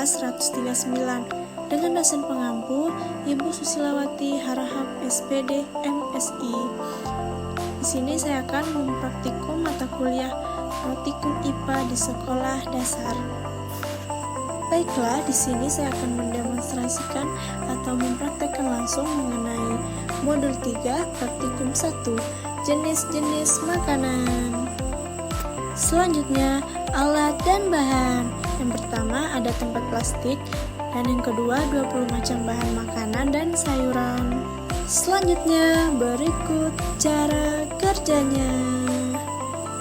139 dengan dosen pengampu Ibu Susilawati Harahap SPD MSI. Di sini saya akan mempraktikum mata kuliah Praktikum IPA di sekolah dasar. Baiklah, di sini saya akan mendemonstrasikan atau mempraktekkan langsung mengenai modul 3 Praktikum 1, jenis-jenis makanan. Selanjutnya, alat dan bahan. Yang pertama ada tempat plastik, dan yang kedua 20 macam bahan makanan dan sayuran. Selanjutnya, berikut cara kerjanya.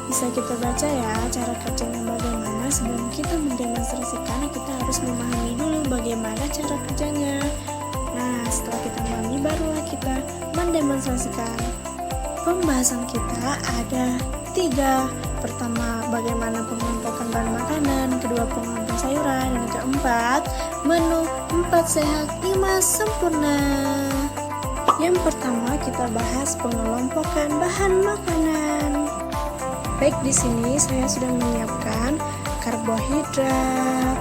Bisa kita baca ya cara kerjanya bagaimana. Sebelum kita mendemonstrasikan, kita harus memahami dulu bagaimana cara kerjanya. Nah, setelah kita memahami, barulah kita mendemonstrasikan. Pembahasan kita ada 3. Pertama, bagaimana pengelompokan bahan makanan. Kedua, pengelompokan sayuran. Dan keempat, menu 4 sehat 5 sempurna. Yang pertama, kita bahas pengelompokan bahan makanan. Baik, di sini saya sudah menyiapkan karbohidrat,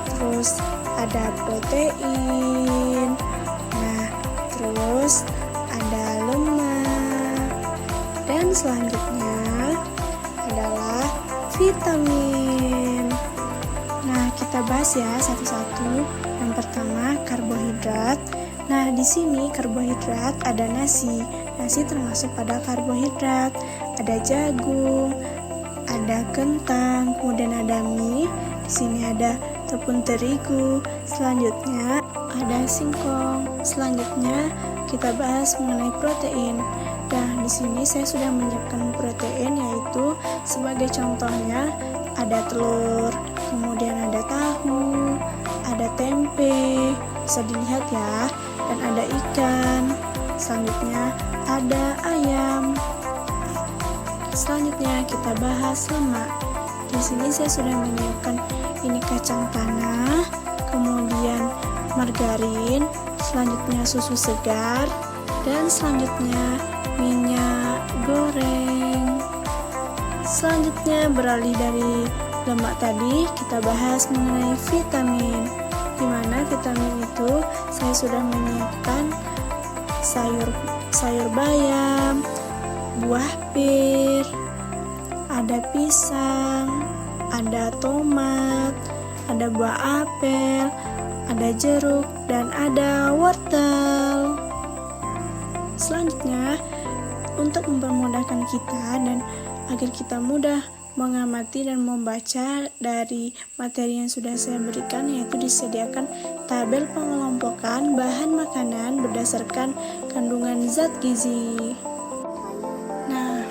terus ada protein, nah terus ada lemak, dan selanjutnya adalah vitamin. Nah, kita bahas ya satu-satu. Yang pertama, karbohidrat. Nah, di sini karbohidrat ada nasi. Nasi termasuk pada karbohidrat. Ada jagung, ada kentang, kemudian ada mie. Di sini ada tepung terigu. Selanjutnya ada singkong. Selanjutnya kita bahas mengenai protein. Nah, di sini saya sudah menyiapkan protein, yaitu sebagai contohnya ada telur, kemudian ada tahu, ada tempe, bisa dilihat ya, dan ada ikan. Selanjutnya ada ayam. Selanjutnya kita bahas lemak. Di sini saya sudah menyiapkan ini kacang tanah, kemudian margarin, selanjutnya susu segar, dan selanjutnya minyak goreng. Selanjutnya beralih dari lemak tadi, kita bahas mengenai vitamin. Di mana vitamin itu saya sudah menyiapkan sayur bayam, buah pir, ada pisang, ada tomat, ada buah apel, ada jeruk, dan ada wortel. Selanjutnya, untuk mempermudahkan kita dan agar kita mudah mengamati dan membaca dari materi yang sudah saya berikan, yaitu disediakan tabel pengelompokan bahan makanan berdasarkan kandungan zat gizi. Nah,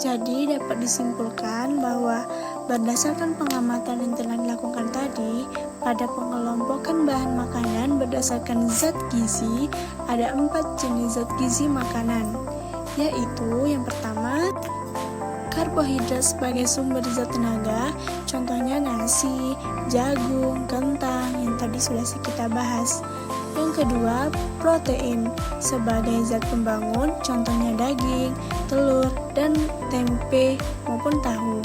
jadi dapat disimpulkan bahwa berdasarkan pengamatan yang telah dilakukan tadi, pada pengelompokan bahan makanan berdasarkan zat gizi, ada 4 jenis zat gizi makanan, yaitu yang pertama, karbohidrat sebagai sumber zat tenaga, contohnya nasi, jagung, kentang, yang tadi sudah kita bahas. Yang kedua, protein sebagai zat pembangun, contohnya daging, telur, dan tempe maupun tahu.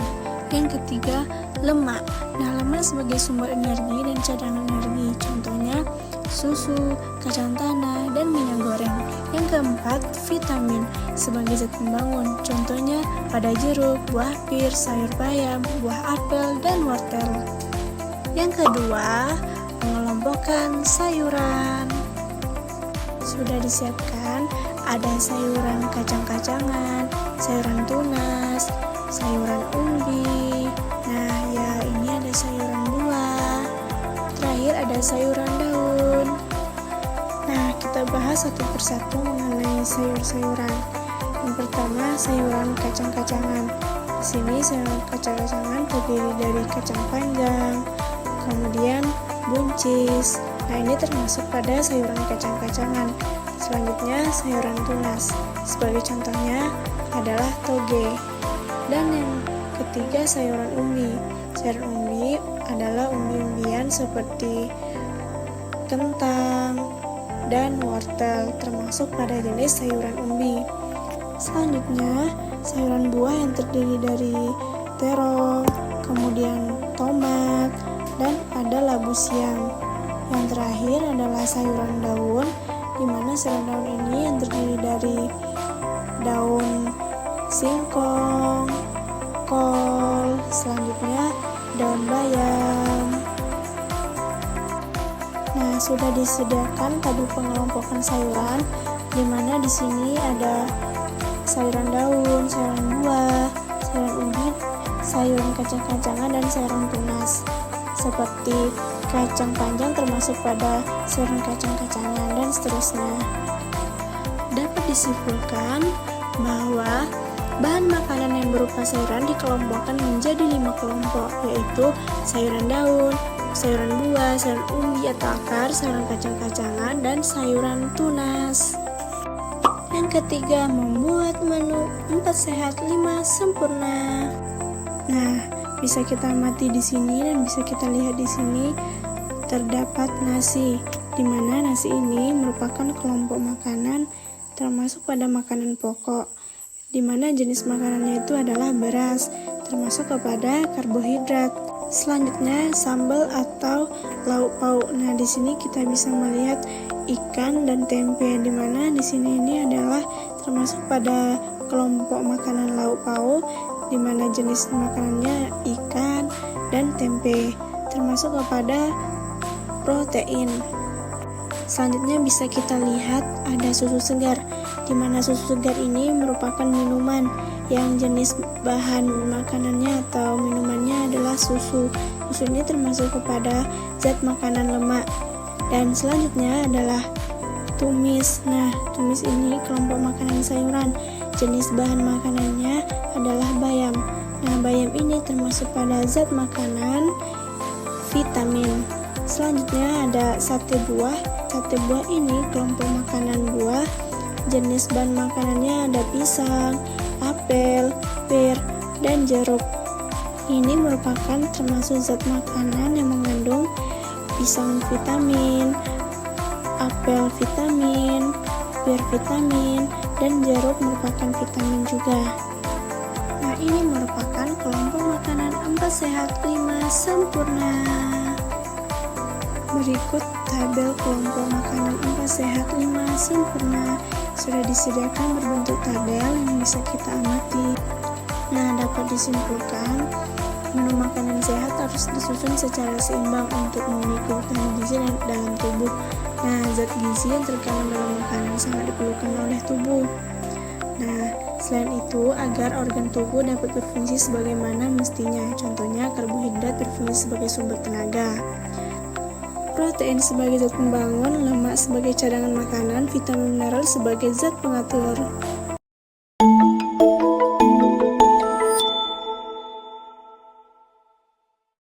Yang ketiga, lemak. Nah, lemak sebagai sumber energi dan cadangan energi, contohnya susu, kacang tanah, dan minyak goreng. Yang keempat, vitamin sebagai zat pembangun, contohnya pada jeruk, buah pir, sayur bayam, buah apel, dan wortel. Yang kedua, pengelompokan sayuran. Sudah disiapkan, ada sayuran kacang-kacangan, sayuran tunas, sayuran umbi. Nah, ya ini ada sayuran buah. Terakhir ada sayuran daun. Nah, kita bahas satu persatu mengenai sayur-sayuran. Yang pertama, sayuran kacang-kacangan. Di sini sayuran kacang-kacangan terdiri dari kacang panjang, kemudian buncis. Nah, ini termasuk pada sayuran kacang-kacangan. Selanjutnya, sayuran tunas. Sebagai contohnya adalah toge. Dan yang ketiga, sayuran umbi. Sayuran umbi adalah umbi-umbian seperti kentang dan wortel, termasuk pada jenis sayuran umbi. Selanjutnya, sayuran buah yang terdiri dari terong, kemudian tomat, dan ada pada labu siang. Yang terakhir adalah sayuran daun, di mana sayuran daun ini yang terdiri dari daun singkong, kol, selanjutnya daun bayam. Nah, sudah disediakan tabel pengelompokan sayuran, di mana di sini ada sayuran daun, sayuran buah, sayuran ubi, sayuran kacang-kacangan, dan sayuran tunas. Seperti kacang panjang termasuk pada sayuran kacang-kacangan dan seterusnya. Dapat disimpulkan bahwa bahan makanan yang berupa sayuran dikelompokkan menjadi 5 kelompok, yaitu sayuran daun, sayuran buah, sayuran umbi atau akar, sayuran kacang-kacangan, dan sayuran tunas. Yang ketiga, membuat menu 4 sehat 5 sempurna. Nah, bisa kita amati di sini dan bisa kita lihat di sini terdapat nasi, di mana nasi ini merupakan kelompok makanan termasuk pada makanan pokok, di mana jenis makanannya itu adalah beras, termasuk kepada karbohidrat. Selanjutnya sambal atau lauk pauk. Nah, di sini kita bisa melihat ikan dan tempe, di mana di sini ini adalah termasuk pada kelompok makanan lauk pauk, di mana jenis makanannya ikan dan tempe, termasuk kepada protein. Selanjutnya bisa kita lihat ada susu segar, di mana susu segar ini merupakan minuman yang jenis bahan makanannya atau minumannya adalah susu. Susu ini termasuk kepada zat makanan lemak. Dan selanjutnya adalah tumis. Nah, tumis ini kelompok makanan sayuran. Jenis bahan makanannya adalah bayam. Nah, bayam ini termasuk pada zat makanan vitamin. Selanjutnya ada sate buah. Sate buah ini kelompok makanan buah. Jenis bahan makanannya ada pisang, apel, pir, dan jeruk. Ini merupakan termasuk zat makanan yang mengandung pisang vitamin, apel vitamin, pir vitamin, dan jeruk merupakan vitamin juga. Nah, ini merupakan kelompok makanan 4 sehat 5 sempurna. Berikut tabel kelompok makanan 4 sehat 5 sempurna sudah disediakan berbentuk tabel yang bisa kita amati. Nah, dapat disimpulkan menu makanan sehat harus disusun secara seimbang untuk memenuhi kebutuhan gizi dalam tubuh. Nah, zat gizi yang terkandung dalam makanan sangat diperlukan oleh tubuh. Nah, selain itu, agar organ tubuh dapat berfungsi sebagaimana mestinya, contohnya karbohidrat berfungsi sebagai sumber tenaga, protein sebagai zat pembangun, lemak sebagai cadangan makanan, vitamin mineral sebagai zat pengatur.